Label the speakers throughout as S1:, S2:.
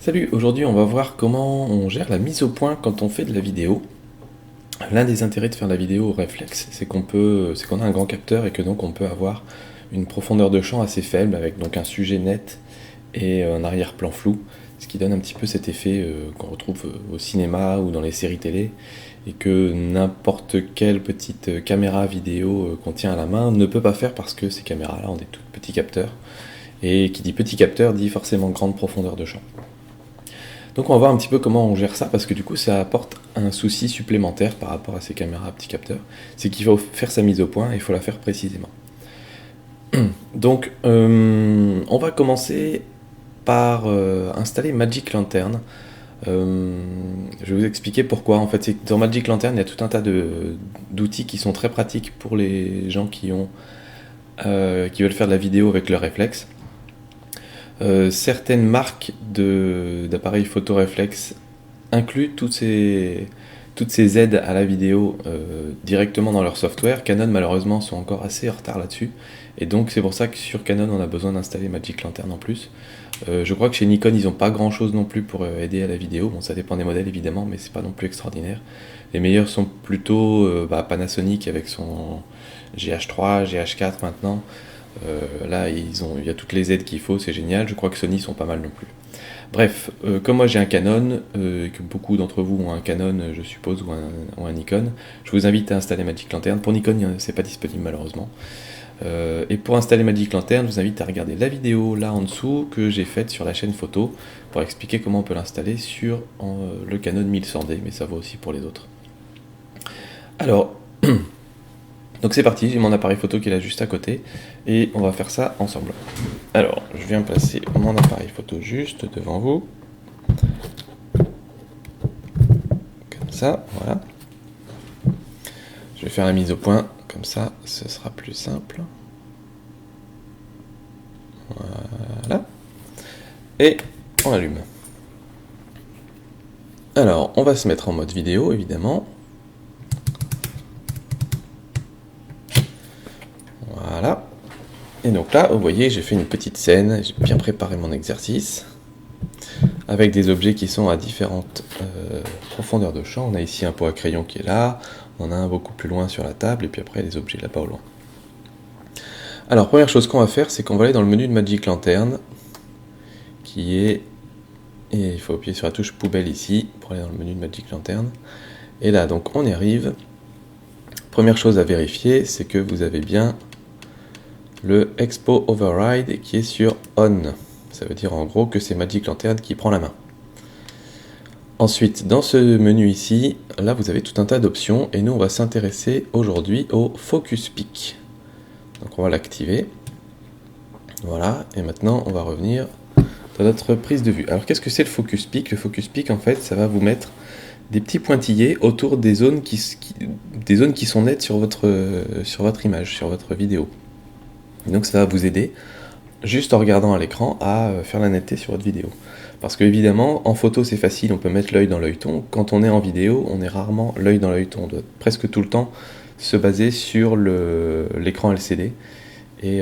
S1: Salut, aujourd'hui on va voir comment on gère la mise au point quand on fait de la vidéo. L'un des intérêts de faire de la vidéo au réflexe, c'est qu'on a un grand capteur et que donc on peut avoir une profondeur de champ assez faible avec donc un sujet net et un arrière-plan flou, ce qui donne un petit peu cet effet qu'on retrouve au cinéma ou dans les séries télé et que n'importe quelle petite caméra vidéo qu'on tient à la main ne peut pas faire parce que ces caméras-là ont des tout petits capteurs et qui dit petit capteur dit forcément grande profondeur de champ. Donc on va voir un petit peu comment on gère ça, parce que du coup ça apporte un souci supplémentaire par rapport à ces caméras à petit capteur, c'est qu'il faut faire sa mise au point et il faut la faire précisément. Donc on va commencer par installer Magic Lantern. Je vais vous expliquer pourquoi. En fait, c'est que dans Magic Lantern, il y a tout un tas d'outils qui sont très pratiques pour les gens qui veulent faire de la vidéo avec leur réflexe. Certaines marques d'appareils photo réflexe incluent toutes ces aides à la vidéo directement dans leur software. Canon malheureusement sont encore assez en retard là-dessus, et donc c'est pour ça que sur Canon on a besoin d'installer Magic Lantern en plus. Je crois que chez Nikon ils n'ont pas grand chose non plus pour aider à la vidéo. Bon, ça dépend des modèles évidemment, mais c'est pas non plus extraordinaire. Les meilleurs sont plutôt Panasonic avec son GH3, GH4 maintenant. Là, il y a toutes les aides qu'il faut, c'est génial. Je crois que Sony sont pas mal non plus. Bref, comme moi j'ai un Canon, et que beaucoup d'entre vous ont un Canon, je suppose, ou un Nikon, je vous invite à installer Magic Lantern. Pour Nikon, c'est pas disponible malheureusement. Et pour installer Magic Lantern, je vous invite à regarder la vidéo là en dessous que j'ai faite sur la chaîne photo pour expliquer comment on peut l'installer sur le Canon 1100D, mais ça vaut aussi pour les autres. Alors, donc c'est parti, j'ai mon appareil photo qui est là juste à côté, et on va faire ça ensemble. Alors, je viens placer mon appareil photo juste devant vous. Comme ça, voilà. Je vais faire la mise au point, comme ça, ce sera plus simple. Voilà. Et on allume. Alors, on va se mettre en mode vidéo, évidemment. Voilà. Et donc là, vous voyez, j'ai fait une petite scène, j'ai bien préparé mon exercice, avec des objets qui sont à différentes profondeurs de champ. On a ici un pot à crayon qui est là, on en a un beaucoup plus loin sur la table, et puis après les objets là-bas au loin. Alors, première chose qu'on va faire, c'est qu'on va aller dans le menu de Magic Lantern, qui est... Et il faut appuyer sur la touche poubelle ici, pour aller dans le menu de Magic Lantern. Et là, donc, on y arrive. Première chose à vérifier, c'est que vous avez bien le Expo Override qui est sur On. Ça veut dire en gros que c'est Magic Lantern qui prend la main. Ensuite, dans ce menu ici, là vous avez tout un tas d'options, et nous on va s'intéresser aujourd'hui au Focus Peak. Donc on va l'activer. Voilà, et maintenant on va revenir dans notre prise de vue. Alors qu'est-ce que c'est le Focus Peak? Le Focus Peak, en fait, ça va vous mettre des petits pointillés autour des zones qui sont nettes sur votre image, sur votre vidéo. Et donc ça va vous aider, juste en regardant à l'écran, à faire la netteté sur votre vidéo. Parce que évidemment, en photo c'est facile, on peut mettre l'œil dans l'œilleton. Quand on est en vidéo, on est rarement l'œil dans l'œilleton. On doit presque tout le temps se baser sur l'écran LCD. Et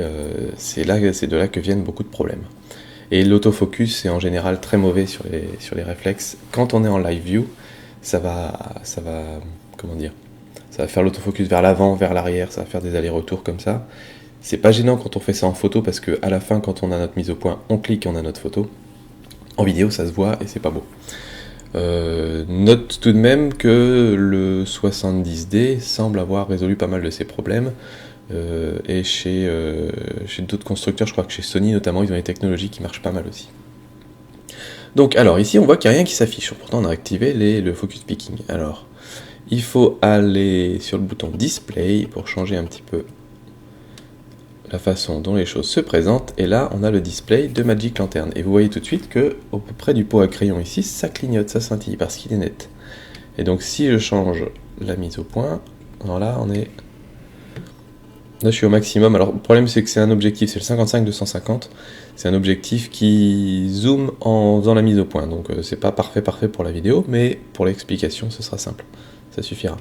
S1: c'est de là que viennent beaucoup de problèmes. Et l'autofocus est en général très mauvais sur les réflexes. Quand on est en live view, ça va comment dire, ça va faire l'autofocus vers l'avant, vers l'arrière, ça va faire des allers-retours comme ça. C'est pas gênant quand on fait ça en photo, parce que à la fin, quand on a notre mise au point, on clique et on a notre photo. En vidéo, ça se voit et c'est pas beau. Note tout de même que le 70D semble avoir résolu pas mal de ces problèmes. Et chez d'autres constructeurs, je crois que chez Sony notamment, ils ont des technologies qui marchent pas mal aussi. Donc, alors ici, on voit qu'il n'y a rien qui s'affiche. Pourtant, on a activé le focus picking. Alors, il faut aller sur le bouton Display pour changer un petit peu la façon dont les choses se présentent, et là on a le display de Magic Lantern, et vous voyez tout de suite que au peu près du pot à crayon ici, ça clignote, ça scintille, parce qu'il est net. Et donc si je change la mise au point, alors là je suis au maximum. Alors le problème c'est que c'est un objectif, c'est le 55-250, c'est un objectif qui zoome en faisant la mise au point, donc c'est pas parfait pour la vidéo, mais pour l'explication ce sera simple, ça suffira.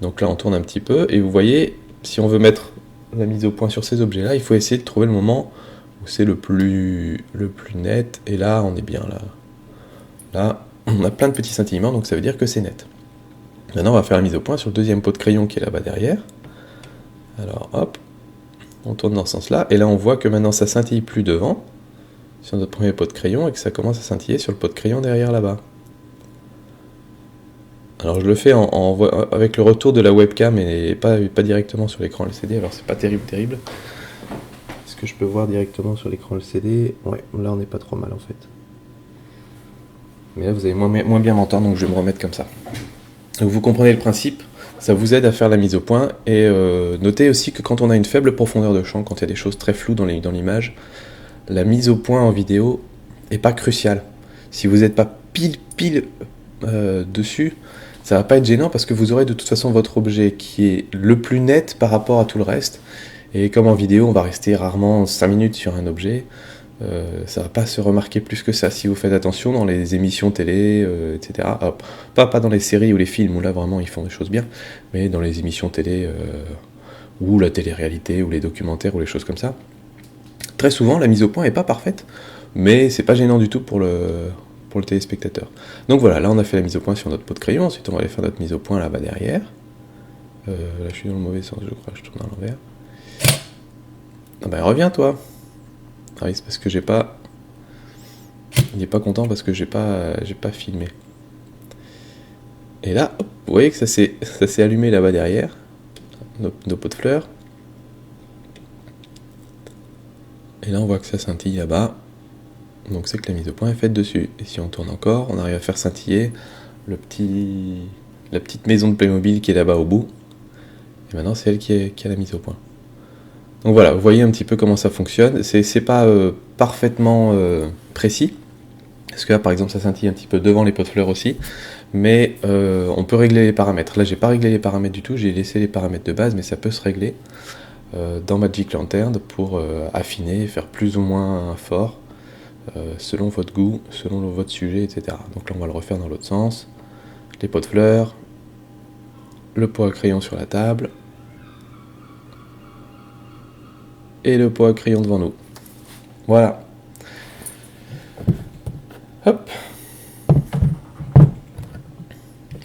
S1: Donc là on tourne un petit peu, et vous voyez, si on veut mettre la mise au point sur ces objets-là, il faut essayer de trouver le moment où c'est le plus net, et là, on est bien là. Là, on a plein de petits scintillements, donc ça veut dire que c'est net. Maintenant, on va faire la mise au point sur le deuxième pot de crayon qui est là-bas derrière. Alors, hop, on tourne dans ce sens-là, et là, on voit que maintenant, ça scintille plus devant, sur notre premier pot de crayon, et que ça commence à scintiller sur le pot de crayon derrière là-bas. Alors, je le fais avec le retour de la webcam, et pas directement sur l'écran LCD, alors c'est pas terrible. Est-ce que je peux voir directement sur l'écran LCD? Ouais, là, on n'est pas trop mal, en fait. Mais là, vous allez moins bien m'entendre, donc je vais me remettre comme ça. Donc vous comprenez le principe, ça vous aide à faire la mise au point, et notez aussi que quand on a une faible profondeur de champ, quand il y a des choses très floues dans l'image, la mise au point en vidéo n'est pas cruciale. Si vous n'êtes pas pile dessus, ça va pas être gênant parce que vous aurez de toute façon votre objet qui est le plus net par rapport à tout le reste, et comme en vidéo on va rester rarement 5 minutes sur un objet, ça va pas se remarquer plus que ça si vous faites attention dans les émissions télé, etc. Hop. Pas dans les séries ou les films où là vraiment ils font des choses bien, mais dans les émissions télé ou la télé-réalité ou les documentaires ou les choses comme ça. Très souvent la mise au point est pas parfaite, mais c'est pas gênant du tout pour le téléspectateur. Donc voilà, là on a fait la mise au point sur notre pot de crayon, ensuite on va aller faire notre mise au point là-bas derrière. Là je suis dans le mauvais sens, je crois, je tourne à l'envers. Ah ben reviens toi. Ah oui, c'est parce que j'ai pas... Il n'est pas content parce que j'ai pas filmé. Et là, hop, vous voyez que ça s'est allumé là-bas derrière, nos pots de fleurs. Et là, on voit que ça scintille là-bas. Donc c'est que la mise au point est faite dessus. Et si on tourne encore, on arrive à faire scintiller la petite maison de Playmobil qui est là-bas au bout. Et maintenant, c'est elle qui a la mise au point. Donc voilà, vous voyez un petit peu comment ça fonctionne. C'est pas parfaitement précis, parce que là par exemple ça scintille un petit peu devant les pots de fleurs aussi, mais on peut régler les paramètres. Là j'ai pas réglé les paramètres du tout, j'ai laissé les paramètres de base, mais ça peut se régler dans Magic Lantern pour affiner, faire plus ou moins fort, selon votre goût, selon votre sujet, etc. Donc là on va le refaire dans l'autre sens. Les pots de fleurs, le pot à crayon sur la table, et le pot à crayon devant nous. Voilà. Hop.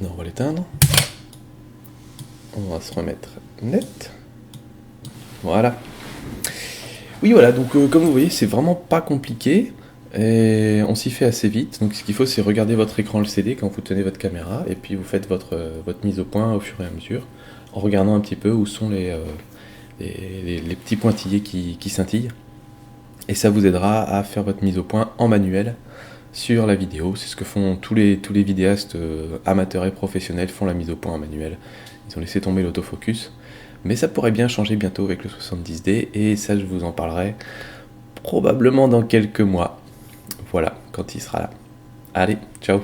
S1: Non, on va l'éteindre. On va se remettre net. Voilà. Oui, voilà, donc comme vous voyez, c'est vraiment pas compliqué. Et on s'y fait assez vite. Donc ce qu'il faut, c'est regarder votre écran LCD quand vous tenez votre caméra, et puis vous faites votre mise au point au fur et à mesure, en regardant un petit peu où sont les petits pointillés qui scintillent, et ça vous aidera à faire votre mise au point en manuel sur la vidéo. C'est ce que font tous les vidéastes amateurs et professionnels, font la mise au point en manuel. Ils ont laissé tomber l'autofocus, mais ça pourrait bien changer bientôt avec le 70D, et ça je vous en parlerai probablement dans quelques mois. Voilà, quand il sera là. Allez, ciao.